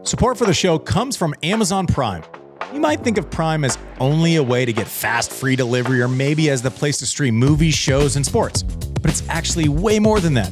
Support for the show comes from Amazon Prime. You might think of Prime as only a way to get fast, free delivery, or maybe as the place to stream movies, shows, and sports. But it's actually way more than that.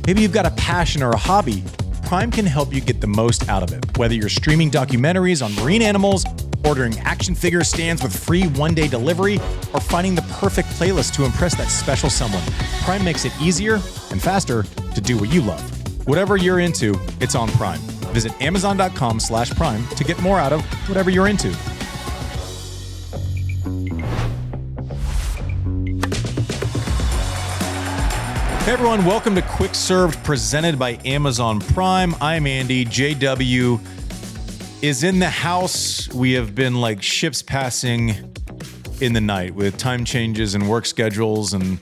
Maybe you've got a passion or a hobby. Prime can help you get the most out of it. Whether you're streaming documentaries on marine animals, ordering action figure stands with free one-day delivery, or finding the perfect playlist to impress that special someone, Prime makes it easier and faster to do what you love. Whatever you're into, it's on Prime. Visit Amazon.com/Prime to get more out of whatever you're into. Hey everyone, welcome to Quick Served, presented by Amazon Prime. I'm Andy. JW is in the house. We have been like ships passing in the night with time changes and work schedules, and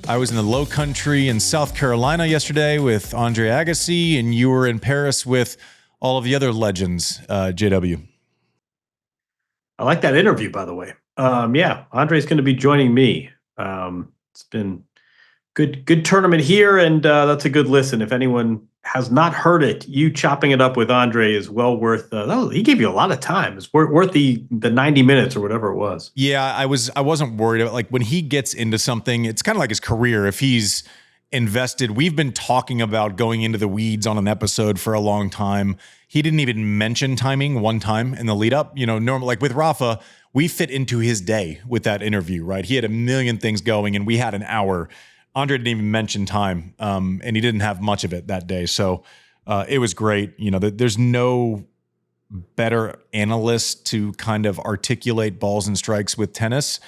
I was in the Low Country in South Carolina yesterday with Andre Agassi, and you were in Paris with all of the other legends, JW. I like that interview, by the way. Yeah, Andre's going to be joining me. It's been good tournament here, and that's a good listen. If anyone has not heard it, you chopping it up with Andre is well worth. He gave you a lot of time. It's worth the 90 minutes or whatever it was. Yeah, I wasn't worried about, like, when he gets into something, it's kind of like his career. If he's invested, we've been talking about going into the weeds on an episode for a long time. He didn't even mention timing one time in the lead up. You know, normal, like with Rafa, we fit into his day with that interview, right? He had a million things going and we had an hour. Andre didn't even mention time, and he didn't have much of it that day. So it was great. You know, there's no better analyst to kind of articulate balls and strikes with tennis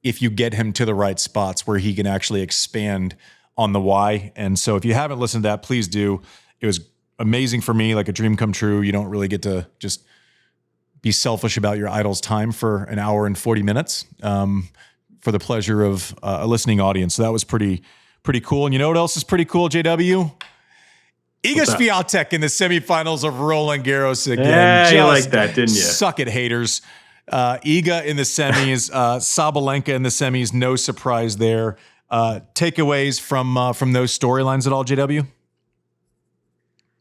if you get him to the right spots where he can actually expand on the why. And so if you haven't listened to that, please do. It was amazing for me, like a dream come true. You don't really get to just be selfish about your idol's time for an hour and 40 minutes. For the pleasure of a listening audience. So that was pretty cool. And you know what else is pretty cool, JW? Iga Swiatek in the semifinals of Roland Garros again. Yeah, you like that, didn't you? Suck it, haters. Iga in the semis, Sabalenka in the semis. No surprise there. Takeaways from those storylines at all, JW?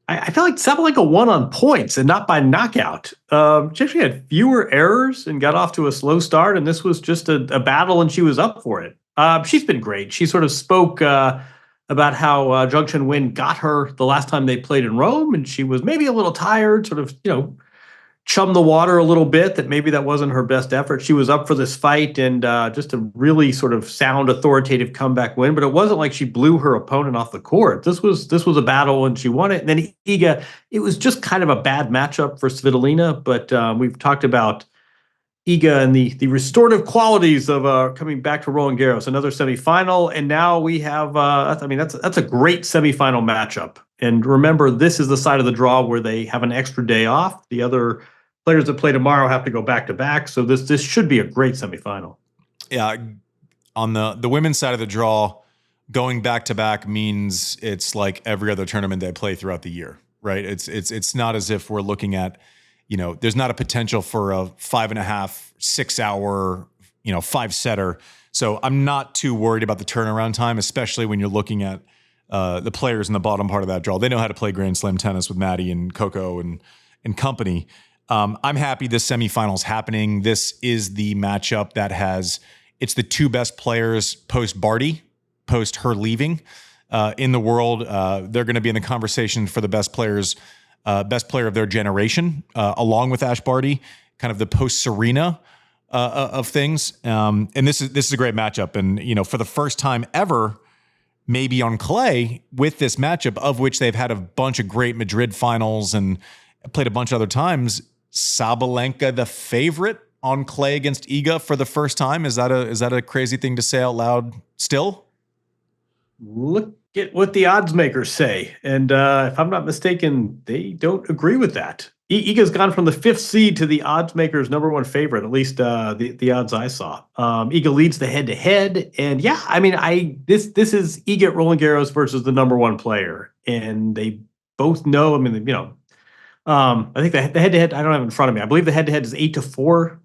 I feel like Sabalenka won on points and not by knockout. She actually had fewer errors and got off to a slow start, and this was just a battle, and she was up for it. She's been great. She sort of spoke about how Zheng Qinwen got her the last time they played in Rome, and she was maybe a little tired, sort of, chum the water a little bit, that maybe that wasn't her best effort. She was up for this fight, and just a really sort of sound, authoritative comeback win. But it wasn't like she blew her opponent off the court. This was a battle, and she won it. And then Iga, it was just kind of a bad matchup for Svitolina. But we've talked about Iga and the restorative qualities of coming back to Roland Garros, another semifinal, and now we have. That's a great semifinal matchup. And remember, this is the side of the draw where they have an extra day off. The other players that play tomorrow have to go back to back. So this should be a great semifinal. Yeah, on the women's side of the draw, going back to back means it's like every other tournament they play throughout the year, right? It's not as if we're looking at, there's not a potential for a 5.5, 6 hour, 5-setter. So I'm not too worried about the turnaround time, especially when you're looking at the players in the bottom part of that draw. They know how to play Grand Slam tennis with Maddie and Coco and company. I'm happy this semifinal's happening. This is the matchup that it's the two best players post Barty, post her leaving in the world. They're going to be in the conversation for the best player of their generation, along with Ash Barty, kind of the post Serena of things. And this is a great matchup. And, for the first time ever, maybe on clay with this matchup, of which they've had a bunch of great Madrid finals and played a bunch of other times. Sabalenka, the favorite on clay against Iga for the first time. Is that a crazy thing to say out loud still? Look at what the odds makers say. And if I'm not mistaken, they don't agree with that. Iga's gone from the 5th seed to the odds makers' number 1 favorite, at least the odds I saw. Iga leads the head-to-head, and yeah, this is Iga at Roland Garros versus the number 1 player, and they both know. I think the head-to-head, I don't have it in front of me. I believe the head-to-head is 8-4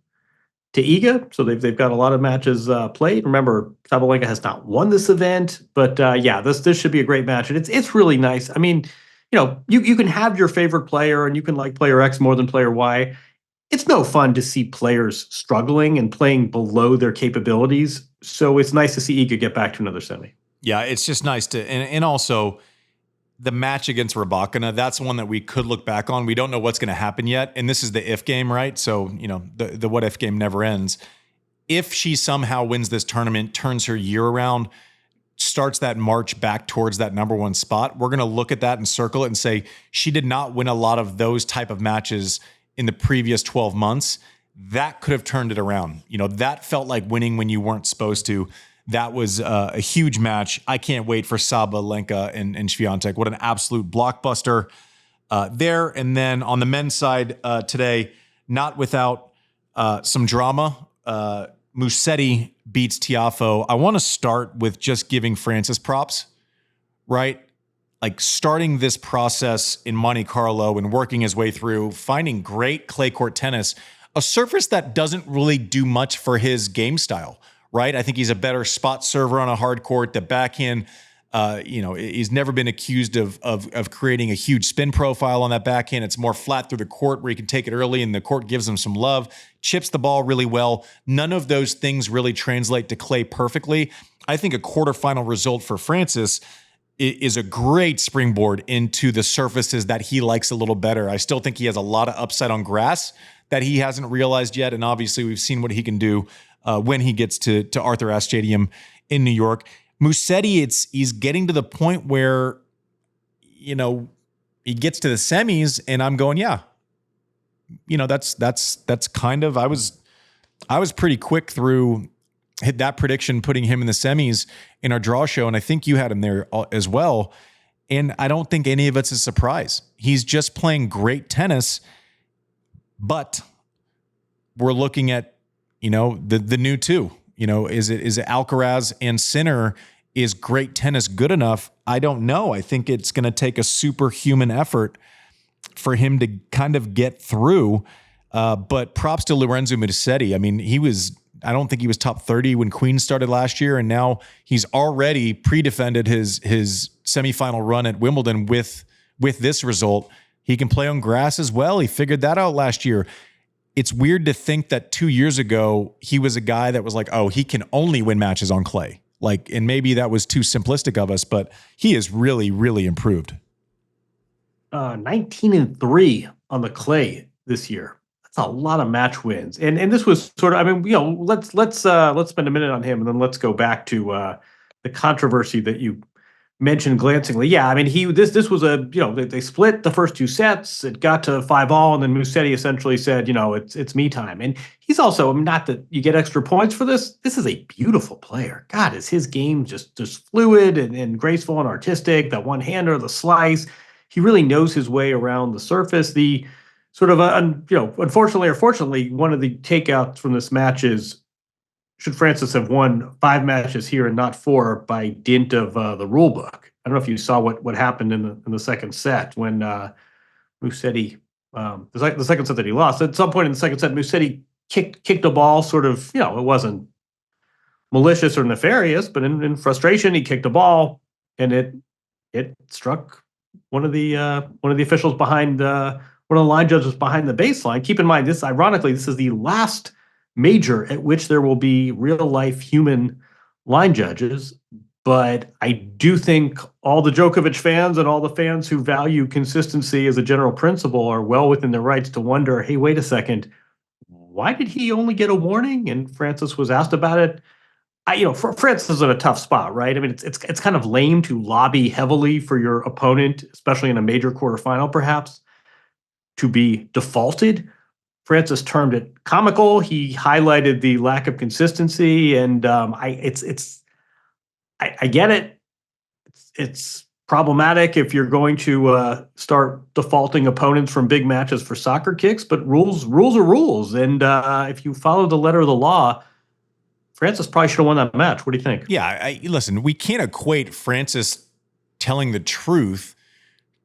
to Iga, so they've got a lot of matches played. Remember, Sabalenka has not won this event, but this should be a great match, and it's really nice. you can have your favorite player and you can like player X more than player Y. It's no fun to see players struggling and playing below their capabilities. So it's nice to see Iga get back to another semi. Yeah, it's just nice to, and also the match against Rybakina, that's one that we could look back on. We don't know what's going to happen yet. And this is the if game, right? So, the what if game never ends. If she somehow wins this tournament, turns her year around, starts that march back towards that number one spot, we're going to look at that and circle it and say, she did not win a lot of those type of matches in the previous 12 months. That could have turned it around. That felt like winning when you weren't supposed to. That was a huge match. I can't wait for Sabalenka and Swiatek. What an absolute blockbuster there. And then on the men's side today, not without some drama, Musetti beats Tiafoe. I want to start with just giving Frances props, right? Like starting this process in Monte Carlo and working his way through, finding great clay court tennis, a surface that doesn't really do much for his game style, right? I think he's a better spot server on a hard court. The backhand, he's never been accused of creating a huge spin profile on that backhand. It's more flat through the court where he can take it early and the court gives him some love, chips the ball really well. None of those things really translate to clay perfectly. I think a quarterfinal result for Frances is a great springboard into the surfaces that he likes a little better. I still think he has a lot of upside on grass that he hasn't realized yet. And obviously we've seen what he can do when he gets to Arthur Ashe Stadium in New York. Musetti, he's getting to the point where, he gets to the semis and I'm going, yeah, that's kind of, I was pretty quick through hit that prediction, putting him in the semis in our draw show. And I think you had him there as well. And I don't think any of it's a surprise. He's just playing great tennis, but we're looking at, the new two, is it Alcaraz and Sinner? Is great tennis good enough? I don't know. I think it's going to take a superhuman effort for him to kind of get through. But props to Lorenzo Musetti. I mean, I don't think he was top 30 when Queen started last year, and now he's already pre-defended his semifinal run at Wimbledon with this result. He can play on grass as well. He figured that out last year. It's weird to think that 2 years ago, he was a guy that was like, oh, he can only win matches on clay. And maybe that was too simplistic of us, but he has really, really improved. 19-3 on the clay this year. That's a lot of match wins. And this was sort of, let's spend a minute on him and then let's go back to the controversy that you mentioned glancingly. Yeah, this was they split the first two sets. It got to 5-5, and then Musetti essentially said, it's me time. And he's also, not that you get extra points for this. This is a beautiful player. God, is his game just fluid and graceful and artistic? The one-hander, the slice. He really knows his way around the surface. The sort of, unfortunately or fortunately, one of the takeouts from this match is, should Frances have won 5 matches here and not 4 by dint of the rule book? I don't know if you saw what happened in the second set when Musetti, the second set that he lost. At some point in the second set, Musetti kicked a ball, sort of, it wasn't malicious or nefarious, but in frustration, he kicked a ball and it struck one of the officials behind one of the line judges behind the baseline. Keep in mind, this is the last major at which there will be real life human line judges. But I do think all the Djokovic fans and all the fans who value consistency as a general principle are well within their rights to wonder, hey, wait a second, why did he only get a warning? And Frances was asked about it. Frances is in a tough spot, right? It's kind of lame to lobby heavily for your opponent, especially in a major quarterfinal, perhaps, to be defaulted. Frances termed it comical. He highlighted the lack of consistency, and I get it. It's problematic if you're going to start defaulting opponents from big matches for soccer kicks, but rules are rules, and if you follow the letter of the law, Frances probably should have won that match. What do you think? Yeah, listen, we can't equate Frances telling the truth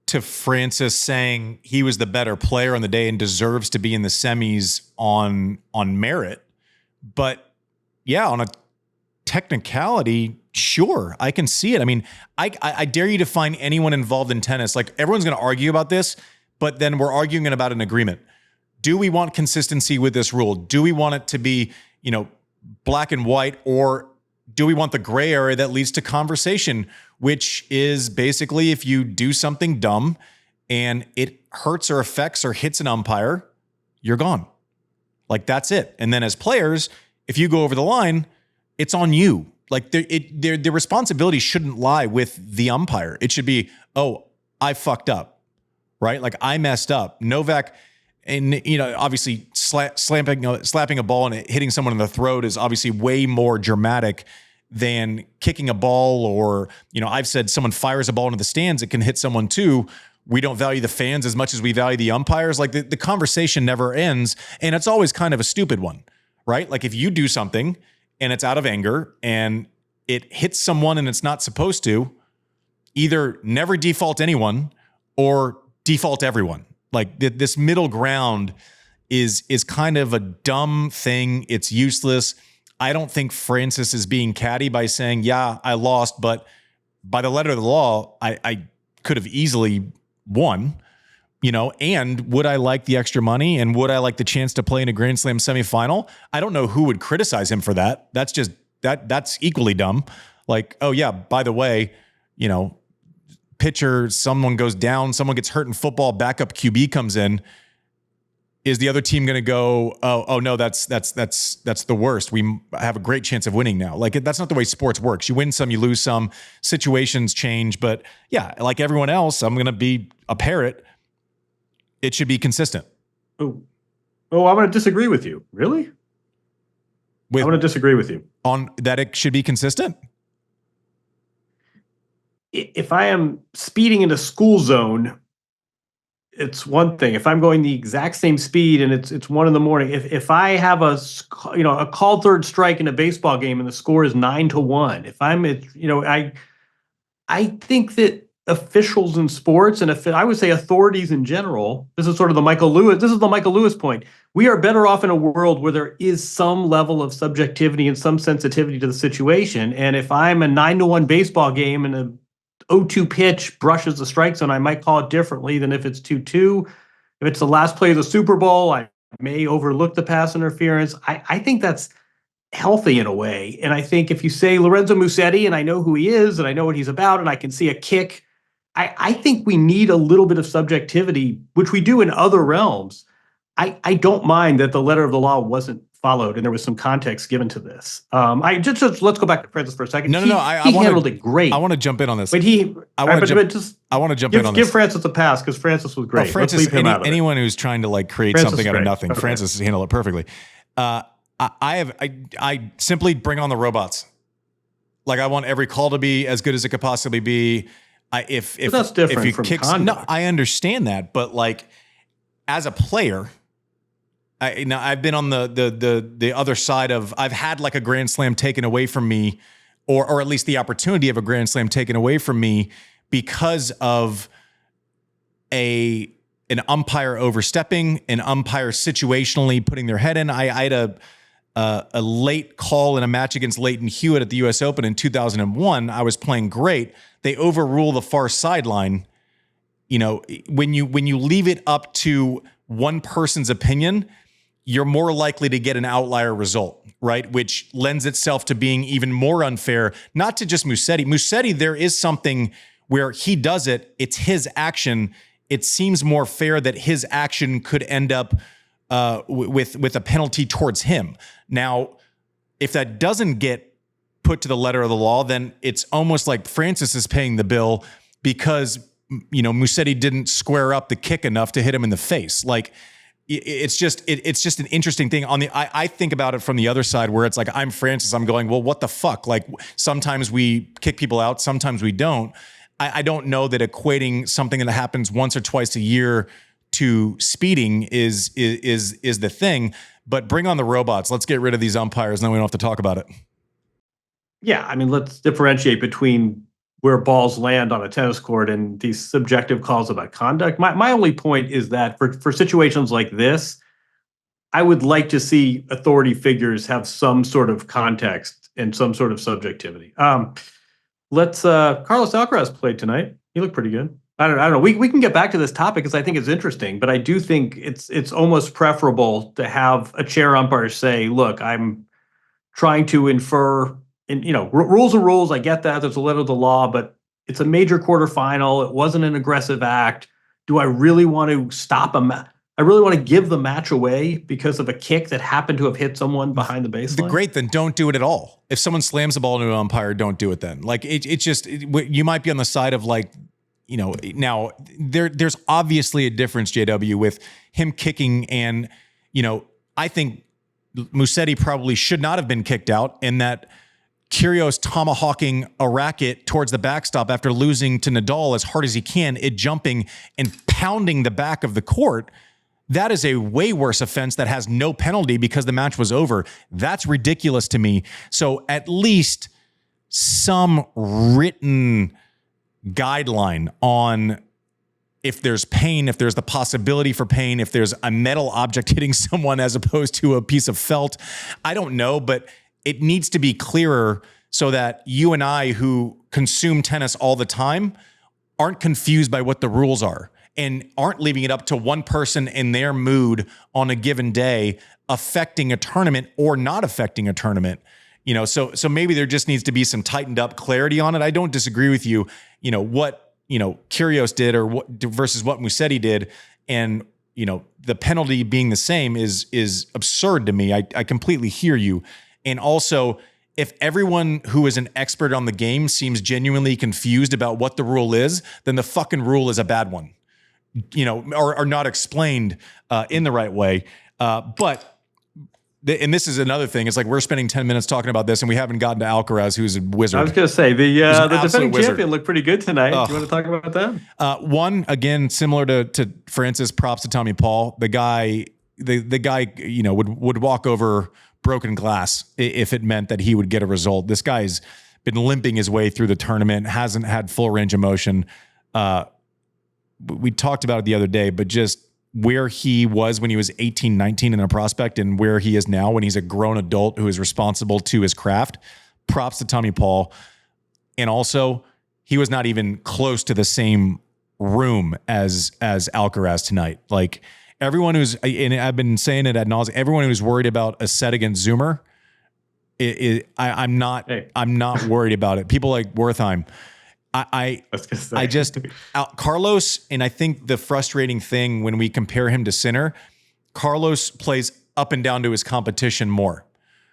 to Frances saying he was the better player on the day and deserves to be in the semis on merit. But yeah, on a technicality, Sure, I can see it. I mean, I dare you to find anyone involved in tennis. Like, everyone's going to argue about this, but then we're arguing about an agreement. Do we want consistency with this rule? Do we want it to be, black and white, or do we want the gray area that leads to conversation, which is basically if you do something dumb and it hurts or affects or hits an umpire, you're gone. Like, that's it. And then as players, if you go over the line, it's on you. Like, the responsibility shouldn't lie with the umpire. It should be, oh, I fucked up, right? Like, I messed up. Novak, and obviously slapping a ball and hitting someone in the throat is obviously way more dramatic than kicking a ball, or I've said someone fires a ball into the stands, it can hit someone too. We don't value the fans as much as we value the umpires. Like, the conversation never ends, and it's always kind of a stupid one, right? Like, if you do something and it's out of anger and it hits someone and it's not supposed to, either never default anyone or default everyone. Like, this middle ground is kind of a dumb thing. It's useless. I don't think Frances is being catty by saying, yeah, I lost, but by the letter of the law, I could have easily won, and would I like the extra money, and would I like the chance to play in a Grand Slam semifinal? I don't know who would criticize him for that. That's just, that's equally dumb. Like, oh yeah, by the way, pitcher, someone goes down, someone gets hurt in football, backup QB comes in. Is the other team going to go, oh no, that's the worst. We have a great chance of winning now. Like, that's not the way sports works. You win some, you lose some, situations change. But yeah, like everyone else, I'm going to be a parrot. It should be consistent. Oh, I'm going to disagree with you. Really? I'm going to disagree with you. On that it should be consistent? If I am speeding into school zone, it's one thing. If I'm going the exact same speed and it's 1 a.m, if I have a called third strike in a baseball game and the score is 9-1, if I'm I think that officials in sports, and I would say authorities in general, this is the Michael Lewis point. We are better off in a world where there is some level of subjectivity and some sensitivity to the situation. And if I'm a 9-1 baseball game and a 0-2 pitch brushes the strike zone, I might call it differently than if it's 2-2. If it's the last play of the Super Bowl, I may overlook the pass interference. I think that's healthy in a way. And I think if you say Lorenzo Musetti, and I know who he is, and I know what he's about, and I can see a kick, I think we need a little bit of subjectivity, which we do in other realms. I don't mind that the letter of the law wasn't followed and there was some context given to this. Just let's go back to Frances for a second. No. He handled it great. I want to jump in on this. But I want to jump in on this. Give Frances a pass because Frances was great. Frances, anyone who's trying to create Frances something out of nothing, okay. Frances handled it perfectly. I simply bring on the robots. Like, I want every call to be as good as it could possibly be. If that's different if you from kick, conduct. no, I understand that, but as a player, I've been on the other side of, I've had a Grand Slam taken away from me, or at least the opportunity of a Grand Slam taken away from me because of an umpire overstepping, an umpire situationally putting their head in. I had a late call in a match against Leighton Hewitt at the U.S. Open in 2001. I was playing great. They overrule the far sideline. When you leave it up to one person's opinion, you're more likely to get an outlier result, right? Which lends itself to being even more unfair, not to just Musetti. Musetti, there is something where he does it, it's his action. It seems more fair that his action could end up with a penalty towards him. Now, if that doesn't get put to the letter of the law, then it's almost like Frances is paying the bill because, Musetti didn't square up the kick enough to hit him in the face. It's just an interesting thing. I think about it from the other side where it's like, I'm Frances, I'm going, well, what the fuck? Sometimes we kick people out, sometimes we don't. I don't know that equating something that happens once or twice a year to speeding is the thing. But bring on the robots. Let's get rid of these umpires, and then we don't have to talk about it. Yeah, let's differentiate between where balls land on a tennis court and these subjective calls about conduct. My only point is that for situations like this, I would like to see authority figures have some sort of context and some sort of subjectivity. Let's Carlos Alcaraz played tonight. He looked pretty good. I don't know. We can get back to this topic because I think it's interesting, but I do think it's almost preferable to have a chair umpire say, "Look, I'm trying to infer, and rules are rules. I get that. There's a letter of the law, but it's a major quarterfinal. It wasn't an aggressive act. Do I really want to stop I really want to give the match away because of a kick that happened to have hit someone behind the baseline?" Great, then don't do it at all. If someone slams the ball into an umpire, don't do it then. Like you might be on the side of like, now there's obviously a difference, JW, with him kicking and, I think Musetti probably should not have been kicked out, and that Kyrgios tomahawking a racket towards the backstop after losing to Nadal as hard as he can, it jumping and pounding the back of the court. That is a way worse offense that has no penalty because the match was over. That's ridiculous to me. So at least some written guideline on if there's pain, if there's the possibility for pain, if there's a metal object hitting someone as opposed to a piece of felt. I don't know, but it needs to be clearer so that you and I, who consume tennis all the time, aren't confused by what the rules are and aren't leaving it up to one person in their mood on a given day affecting a tournament or not affecting a tournament. So maybe there just needs to be some tightened up clarity on it. I don't disagree with you, what, Kyrgios did or what versus what Musetti did. And, the penalty being the same is absurd to me. I completely hear you. And also, if everyone who is an expert on the game seems genuinely confused about what the rule is, then the fucking rule is a bad one, or not explained in the right way. And this is another thing. It's like we're spending 10 minutes talking about this, and we haven't gotten to Alcaraz, who's a wizard. I was going to say, the defending champion looked pretty good tonight. Do you want to talk about that? One, again, similar to Frances, props to Tommy Paul. The guy, would walk over broken glass if it meant that he would get a result. This guy's been limping his way through the tournament, hasn't had full range of motion. We talked about it the other day, but just where he was when he was 18, 19 in a prospect and where he is now when he's a grown adult who is responsible to his craft. Props to Tommy Paul. And also, he was not even close to the same room as Alcaraz tonight. Like, everyone who's, and I've been saying it ad nauseum, everyone who's worried about a set against Zoomer, I'm not worried about it. People like Wertheim. Carlos, and I think the frustrating thing when we compare him to Sinner, Carlos plays up and down to his competition more,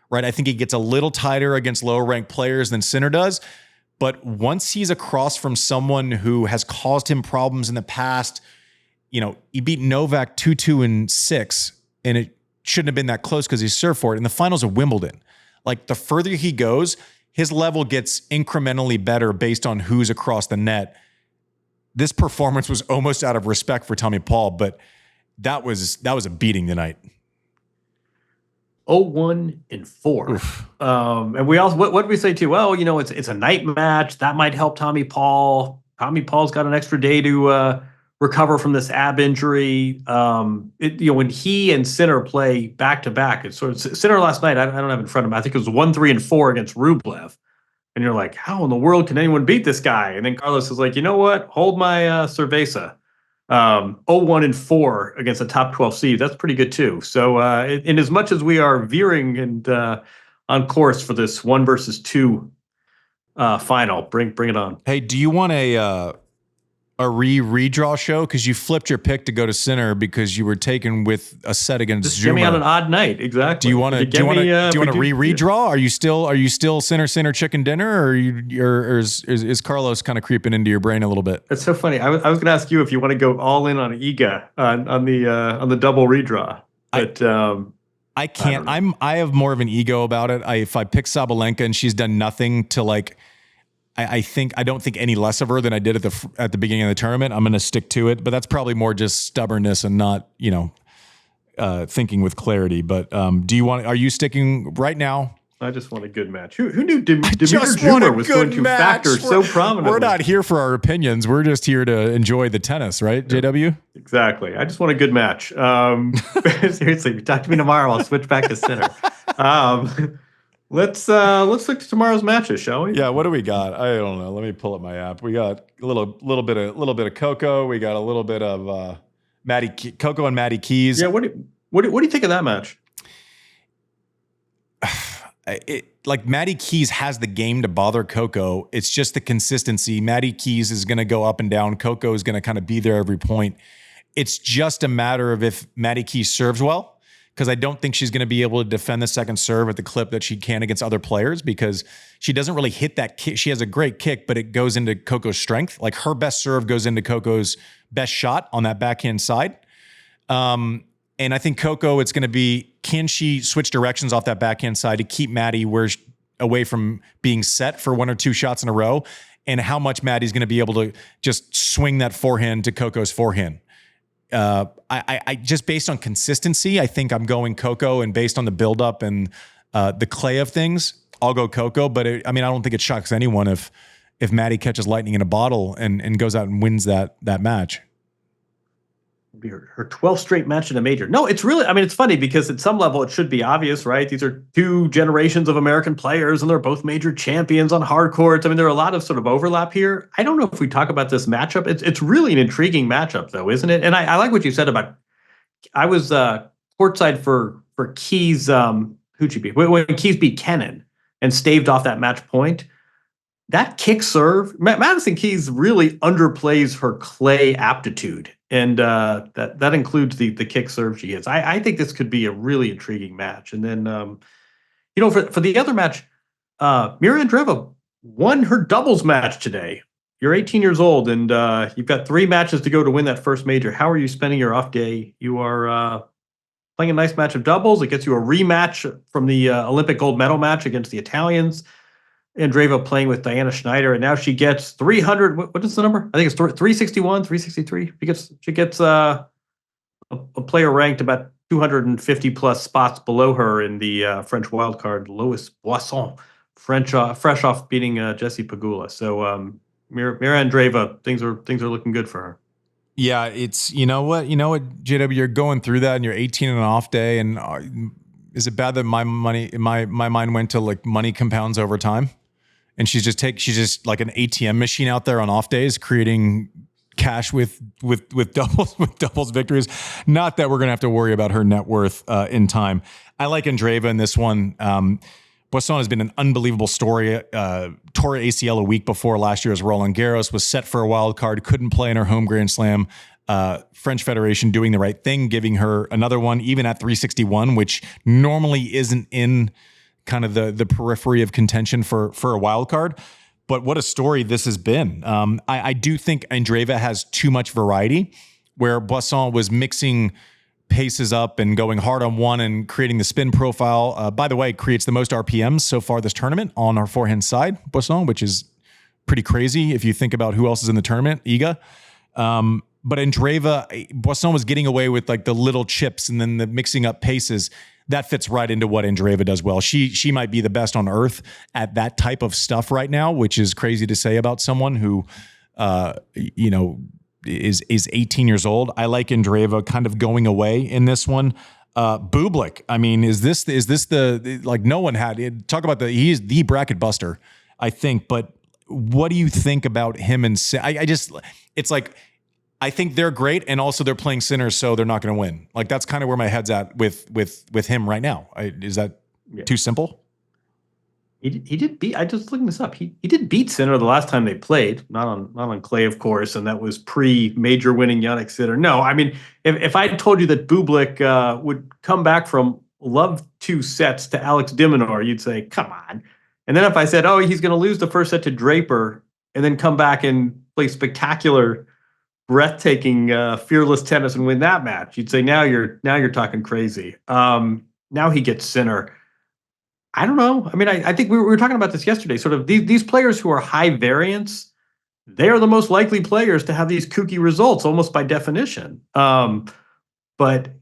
right? I think he gets a little tighter against lower ranked players than Sinner does. But once he's across from someone who has caused him problems in the past, he beat Novak 2-2 and 6, and it shouldn't have been that close because he served for it in the finals of Wimbledon. Like, the further he goes, his level gets incrementally better based on who's across the net. This performance was almost out of respect for Tommy Paul, but that was a beating tonight. 0-1-4. And we also, what did we say too? Well, it's a night match. That might help Tommy Paul. Tommy Paul's got an extra day to recover from this ab injury. When he and Sinner play back to back, it's sort of Sinner last night. I don't have it in front of me. I think it was 1-3-4 against Rublev, and you're like, how in the world can anyone beat this guy? And then Carlos is like, you know what? Hold my cerveza. 0-1-4 against a top 12 seed. That's pretty good too. So, in as much as we are veering and on course for this 1 versus 2 final, bring it on. Hey, do you want a redraw show? Because you flipped your pick to go to Sinner because you were taken with a set against Zoomer. Get me on an odd night, exactly. Do you want to redraw? Are you still Sinner chicken dinner, or is Carlos kind of creeping into your brain a little bit? It's so funny. I was going to ask you if you want to go all in on Iga on the double redraw, but I can't. I have more of an ego about it. If I pick Sabalenka and she's done nothing to like. I don't think any less of her than I did at the beginning of the tournament. I'm going to stick to it, but that's probably more just stubbornness and not, thinking with clarity. But are you sticking right now? I just want a good match. Who knew Dimitri Zoomer was going to factor so prominently? We're not here for our opinions. We're just here to enjoy the tennis, right, JW? Exactly. I just want a good match. Seriously, if you talk to me tomorrow, I'll switch back to Sinner. Let's look to tomorrow's matches, shall we? Yeah, what do we got? I don't know. Let me pull up my app. We got a little bit of Coco. We got a little bit of Coco and Maddie Keys. Yeah, what do you think of that match? Like Maddie Keys has the game to bother Coco. It's just the consistency. Maddie Keys is going to go up and down. Coco is going to kind of be there every point. It's just a matter of if Maddie Keys serves well, because I don't think she's going to be able to defend the second serve at the clip that she can against other players, because she doesn't really hit that kick. She has a great kick, but it goes into Coco's strength. Like her best serve goes into Coco's best shot on that backhand side. And I think Coco, it's going to be, can she switch directions off that backhand side to keep Maddie away from being set for one or two shots in a row? And how much Maddie's going to be able to just swing that forehand to Coco's forehand. I just based on consistency, I think I'm going Coco, and based on the buildup and the clay of things, I'll go Coco. But I don't think it shocks anyone if Maddie catches lightning in a bottle and goes out and wins that match. Her 12th straight match in a major. No, it's really, it's funny because at some level it should be obvious, right? These are two generations of American players and they're both major champions on hard courts. There are a lot of sort of overlap here. I don't know if we talk about this matchup. It's really an intriguing matchup though, isn't it? And I like what you said about, I was courtside for Keys, who'd she beat? When Keys beat Kennan and staved off that match point. That kick serve, Madison Keys really underplays her clay aptitude. And that includes the kick serve she hits. I think this could be a really intriguing match. And then, for the other match, Mira Andreeva won her doubles match today. You're 18 years old, and you've got 3 matches to go to win that first major. How are you spending your off day? You are playing a nice match of doubles. It gets you a rematch from the Olympic gold medal match against the Italians. Andreeva playing with Diana Schneider, and now she gets 300. What is the number? I think it's 361, 363. She gets a player ranked about 250 plus spots below her in the French wildcard, Lois Boisson, fresh off beating Jessie Pegula. So Mira Andreeva, things are looking good for her. Yeah, it's you know what, JW, you're going through that, and you're 18 on an off day, and is it bad that my mind went to like money compounds over time? And she's just like an ATM machine out there on off days, creating cash with doubles victories. Not that we're gonna have to worry about her net worth in time. I like Andreeva in this one. Boisson has been an unbelievable story. Tore ACL a week before last year's Roland Garros, was set for a wild card, couldn't play in her home Grand Slam. French Federation doing the right thing, giving her another one, even at 361, which normally isn't in kind of the periphery of contention for a wild card. But what a story this has been. I do think Andreeva has too much variety, where Boisson was mixing paces up and going hard on one and creating the spin profile. By the way, creates the most RPMs so far this tournament on her forehand side, Boisson, which is pretty crazy if you think about who else is in the tournament, Iga. But Andreeva, Boisson was getting away with like the little chips and then the mixing up paces. That fits right into what Andreeva does well. She might be the best on earth at that type of stuff right now, which is crazy to say about someone who, is 18 years old. I like Andreeva kind of going away in this one. Bublik, is this the like no one had talk about he is the bracket buster, I think. But what do you think about him? And it's like, I think they're great, and also they're playing sinners, so they're not going to win. Like that's kind of where my head's at with him right now. Is that too simple? He did beat. I just looking this up. He did beat Sinner the last time they played, not on clay, of course, and that was pre-major winning Jannik Sinner. No, if I told you that Bublik would come back from love 2 sets to Alex de Minaur, you'd say, come on. And then if I said, oh, he's going to lose the first set to Draper and then come back and play spectacular, breathtaking, fearless tennis and win that match, you'd say now you're talking crazy. Now he gets Sinner. I don't know. I think we were talking about this yesterday. Sort of these players who are high variance, they are the most likely players to have these kooky results, almost by definition. But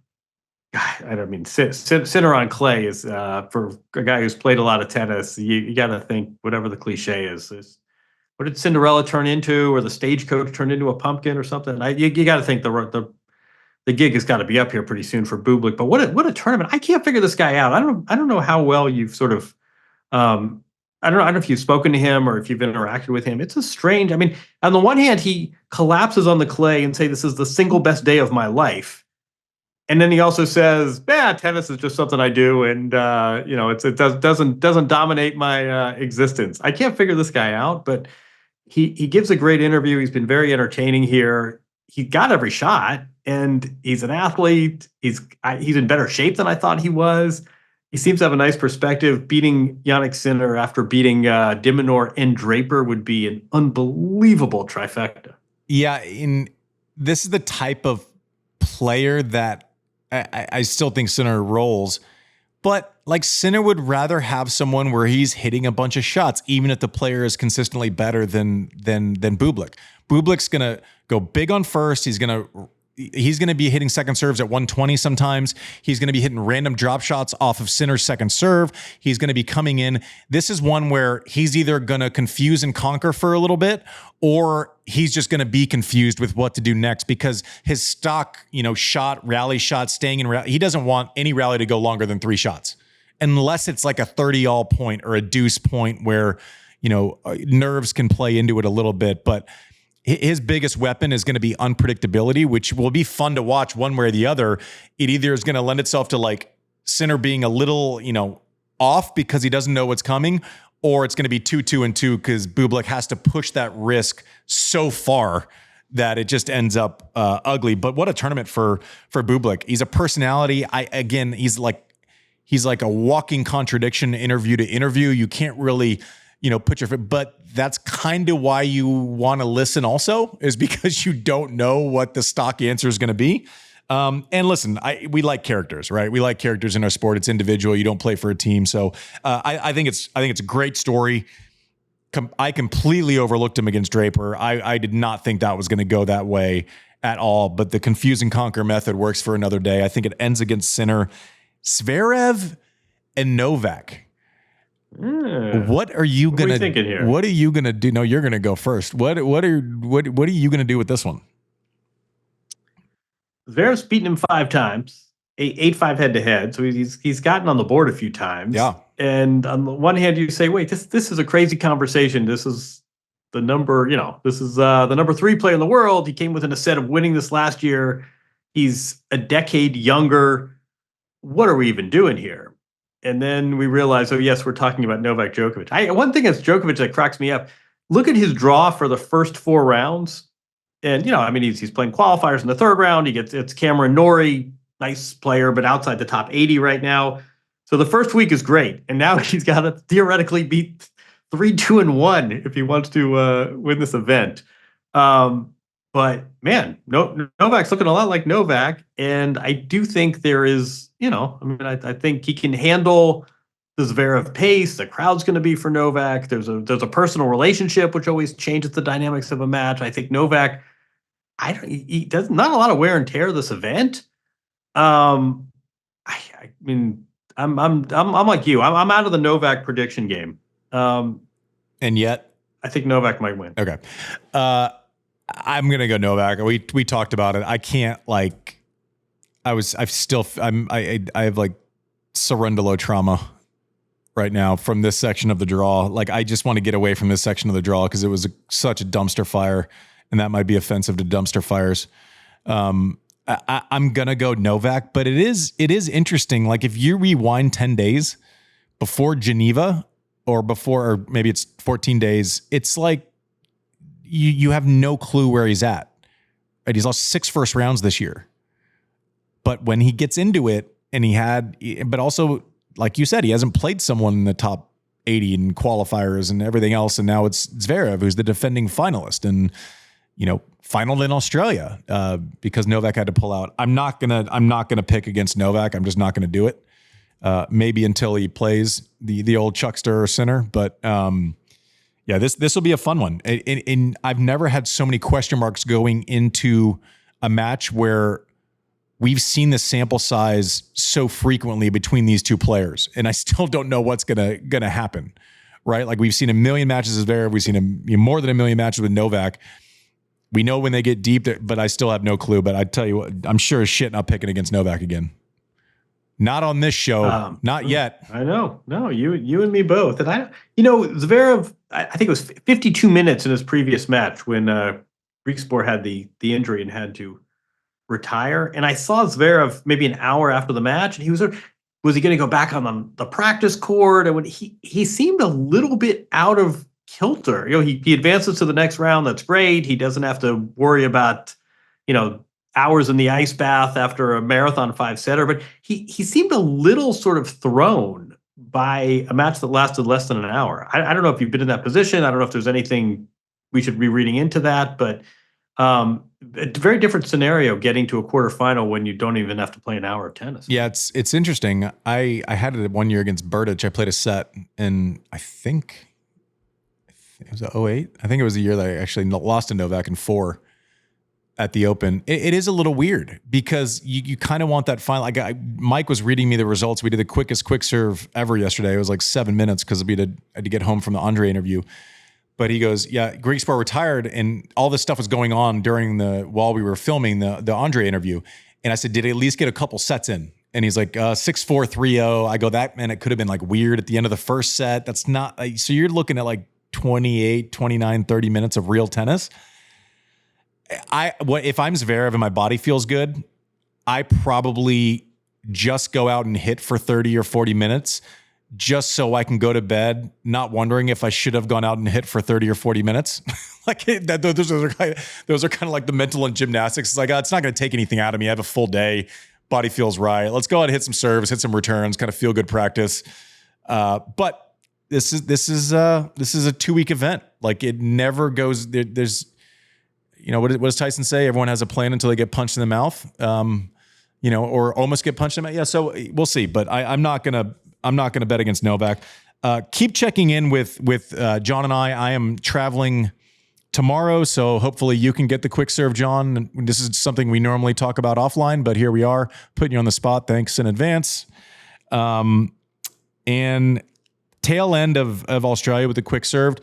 Sinner on clay is for a guy who's played a lot of tennis. You got to think whatever the cliche is. What did Cinderella turn into, or the stagecoach turn into a pumpkin or something? You got to think the gig has got to be up here pretty soon for Bublik. But what a tournament! I can't figure this guy out. I don't know how well you've sort of I don't know if you've spoken to him or if you've interacted with him. It's a strange. I mean, on the one hand, he collapses on the clay and say this is the single best day of my life, and then he also says, "Yeah, tennis is just something I do, and doesn't dominate my existence." I can't figure this guy out, but he gives a great interview. He's been very entertaining here. He got every shot, and he's an athlete. He's in better shape than I thought he was. He seems to have a nice perspective. Beating Yannick Sinner after beating Diminor and Draper would be an unbelievable trifecta. Yeah, this is the type of player that I still think Sinner rolls. But like Sinner would rather have someone where he's hitting a bunch of shots, even if the player is consistently better than Bublik. Bublik's gonna go big on first. He's gonna be hitting second serves at 120 sometimes. He's gonna be hitting random drop shots off of Sinner's second serve. He's gonna be coming in. This is one where he's either gonna confuse and conquer for a little bit, or he's just gonna be confused with what to do next because his stock, rally shot, staying in rally, he doesn't want any rally to go longer than 3 shots. Unless it's like a 30-all point or a deuce point where, nerves can play into it a little bit. But his biggest weapon is going to be unpredictability, which will be fun to watch one way or the other. It either is going to lend itself to like Sinner being a little, off because he doesn't know what's coming, or it's going to be 2-2-2 because Bublik has to push that risk so far that it just ends up ugly. But what a tournament for Bublik. He's a personality. He's like a walking contradiction interview to interview. You can't really, put your, but that's kind of why you want to listen also, is because you don't know what the stock answer is going to be. And listen, we like characters, right? We like characters in our sport. It's individual. You don't play for a team. So I think it's a great story. I completely overlooked him against Draper. I did not think that was going to go that way at all, but the confuse and conquer method works for another day. I think it ends against Sinner. Zverev and Novak. What are you gonna thinking here? What are you gonna do? No, you're gonna go first. What are you gonna do with this one? Zverev's beaten him 5 times, 8-5 head to head. So he's gotten on the board a few times. Yeah. And on the one hand, you say, wait, this is a crazy conversation. This is the number, this is the number 3 player in the world. He came within a set of winning this last year. He's a decade younger. What are we even doing here? And then we realize, oh, yes, we're talking about Novak Djokovic. One thing as Djokovic that cracks me up, look at his draw for the first 4 rounds. And, he's playing qualifiers in the 3rd round. It's Cameron Norrie, nice player, but outside the top 80 right now. So the first week is great. And now he's got to theoretically beat 3-2-1 if he wants to win this event. But man, Novak's looking a lot like Novak, and I do think there is, I think he can handle the Zverev pace. The crowd's going to be for Novak. There's a personal relationship which always changes the dynamics of a match. I think Novak, he does not a lot of wear and tear this event. I'm like you. I'm out of the Novak prediction game. And yet, I think Novak might win. Okay. I'm going to go Novak. We talked about it. I can't I have like Cerundolo trauma right now from this section of the draw. Like, I just want to get away from this section of the draw because it was such a dumpster fire, and that might be offensive to dumpster fires. I'm going to go Novak, but it is interesting. Like, if you rewind 10 days before Geneva or maybe it's 14 days, it's like, you have no clue where he's at. Right? He's lost 6 first rounds this year. But when he gets into it, but also, like you said, he hasn't played someone in the top 80 in qualifiers and everything else. And now it's Zverev, who's the defending finalist and, final in Australia because Novak had to pull out. I'm not gonna pick against Novak. I'm just not gonna do it. Maybe until he plays the old Chuckster or Sinner, but yeah, this will be a fun one. And I've never had so many question marks going into a match where we've seen the sample size so frequently between these two players, and I still don't know what's gonna happen. Right? Like, we've seen a million matches with Zverev, we've seen more than a million matches with Novak. We know when they get deep, but I still have no clue. But I tell you what, I'm sure as shit not picking against Novak again. Not on this show. Not yet. I know. No, you and me both. And Zverev, I think it was 52 minutes in his previous match when Griekspoor had the injury and had to retire. And I saw Zverev maybe an hour after the match, and he was he going to go back on the practice court? And when he seemed a little bit out of kilter. He advances to the next round. That's great. He doesn't have to worry about, hours in the ice bath after a marathon 5-setter, but he seemed a little sort of thrown by a match that lasted less than an hour. I don't know if you've been in that position. I don't know if there's anything we should be reading into that, but a very different scenario getting to a quarterfinal when you don't even have to play an hour of tennis. Yeah, it's interesting. I had it 1 year against Berdych. I played a set, and I think it was 2008. I think it was the year that I actually lost to Novak in 4 at the Open. It is a little weird because you kind of want that final. Mike was reading me the results. We did the quickest quick serve ever yesterday. It was like 7 minutes because I had to get home from the Andre interview. But he goes, yeah, Griekspoor retired, and all this stuff was going on while we were filming the Andre interview. And I said, did he at least get a couple sets in? And he's like, 6-4, 3-0. I go, that man, it could have been like weird at the end of the first set. That's not so you're looking at like 28, 29, 30 minutes of real tennis. If I'm Zverev and my body feels good, I probably just go out and hit for 30 or 40 minutes just so I can go to bed, not wondering if I should have gone out and hit for 30 or 40 minutes. Those are kind of like the mental and gymnastics. It's like, it's not going to take anything out of me. I have a full day. Body feels right. Let's go out and hit some serves, hit some returns, kind of feel good practice. But this is a 2-week event. Like, it never goes. There's, what does Tyson say? Everyone has a plan until they get punched in the mouth, or almost get punched in the mouth. Yeah, so we'll see. But I'm not gonna bet against Novak. Keep checking in with John and I. I am traveling tomorrow, so hopefully you can get the quick serve, John. This is something we normally talk about offline, but here we are putting you on the spot. Thanks in advance. And tail end of Australia with the quick serve.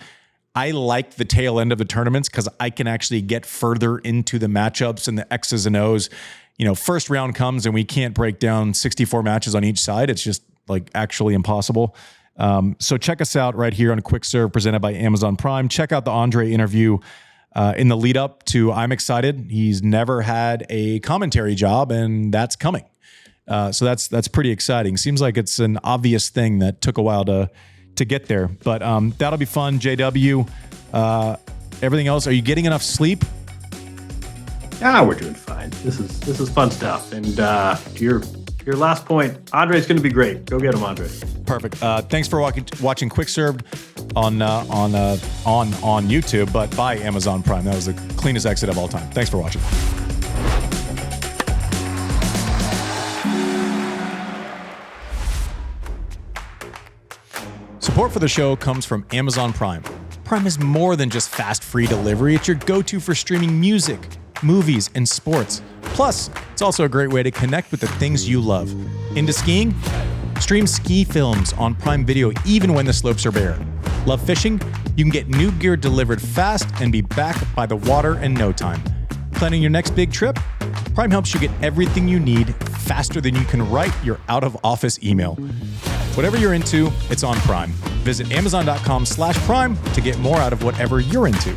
I like the tail end of the tournaments because I can actually get further into the matchups and the X's and O's. First round comes and we can't break down 64 matches on each side. It's just like actually impossible. So check us out right here on Quick Serve presented by Amazon Prime. Check out the Andre interview in the lead up to I'm Excited. He's never had a commentary job, and that's coming. So that's pretty exciting. Seems like it's an obvious thing that took a while to get there, but that'll be fun. JW, everything else, are you getting enough sleep? Yeah, we're doing fine. This is fun stuff. And to your last point, Andre's going to be great. Go get him, Andre. Perfect. Thanks for watching Quick Serve on YouTube, but by Amazon Prime. That was the cleanest exit of all time. Thanks for watching. Support for the show comes from Amazon Prime. Prime is more than just fast, free delivery. It's your go-to for streaming music, movies, and sports. Plus, it's also a great way to connect with the things you love. Into skiing? Stream ski films on Prime Video even when the slopes are bare. Love fishing? You can get new gear delivered fast and be back by the water in no time. Planning your next big trip? Prime helps you get everything you need faster than you can write your out-of-office email. Whatever you're into, it's on Prime. Visit Amazon.com/Prime to get more out of whatever you're into.